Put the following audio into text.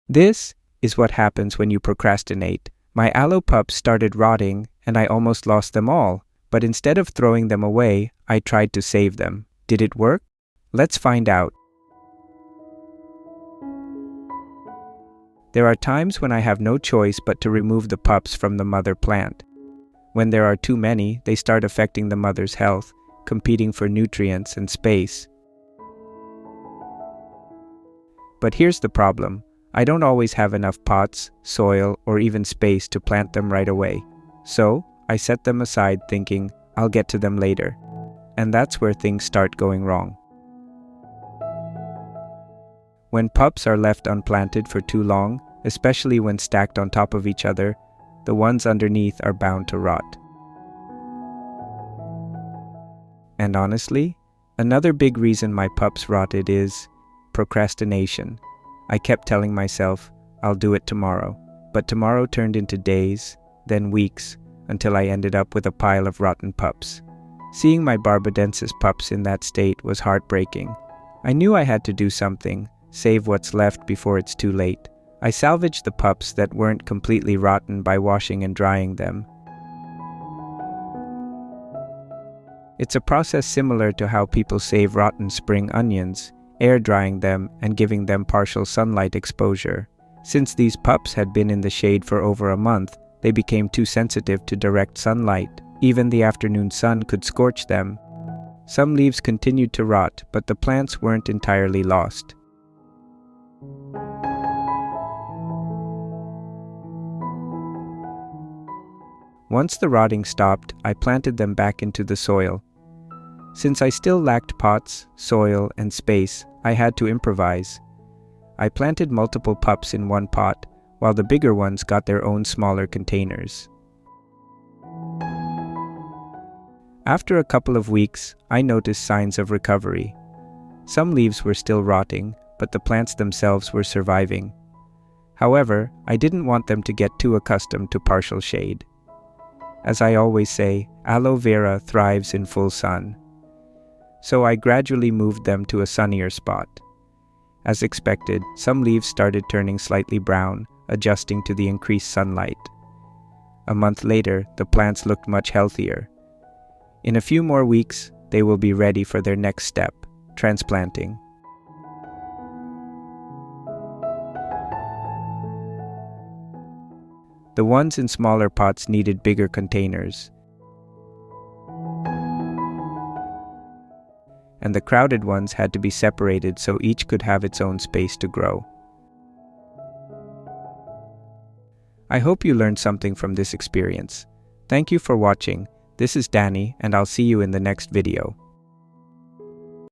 This is what happens when you procrastinate. My aloe pups started rotting and I almost lost them all, but instead of throwing them away, I tried to save them. Did it work? Let's find out. There are times when I have no choice but to remove the pups from the mother plant. When there are too many, they start affecting the mother's health, competing for nutrients and space. But here's the problem. I don't always have enough pots, soil, or even space to plant them right away. So, I set them aside thinking, I'll get to them later. And that's where things start going wrong. When pups are left unplanted for too long, especially when stacked on top of each other, the ones underneath are bound to rot. And honestly, another big reason my pups rotted is procrastination. I kept telling myself, I'll do it tomorrow. But tomorrow turned into days, then weeks, until I ended up with a pile of rotten pups. Seeing my barbadensis pups in that state was heartbreaking. I knew I had to do something, save what's left before it's too late. I salvaged the pups that weren't completely rotten by washing and drying them. It's a process similar to how people save rotten spring onions, air drying them and giving them partial sunlight exposure. Since these pups had been in the shade for over a month, they became too sensitive to direct sunlight. Even the afternoon sun could scorch them. Some leaves continued to rot, but the plants weren't entirely lost. Once the rotting stopped, I planted them back into the soil. Since I still lacked pots, soil, and space, I had to improvise. I planted multiple pups in one pot, while the bigger ones got their own smaller containers. After a couple of weeks, I noticed signs of recovery. Some leaves were still rotting, but the plants themselves were surviving. However, I didn't want them to get too accustomed to partial shade. As I always say, aloe vera thrives in full sun. So I gradually moved them to a sunnier spot. As expected, some leaves started turning slightly brown, adjusting to the increased sunlight. A month later, the plants looked much healthier. In a few more weeks, they will be ready for their next step, transplanting. The ones in smaller pots needed bigger containers, and the crowded ones had to be separated so each could have its own space to grow. I hope you learned something from this experience. Thank you for watching. This is Danny, and I'll see you in the next video.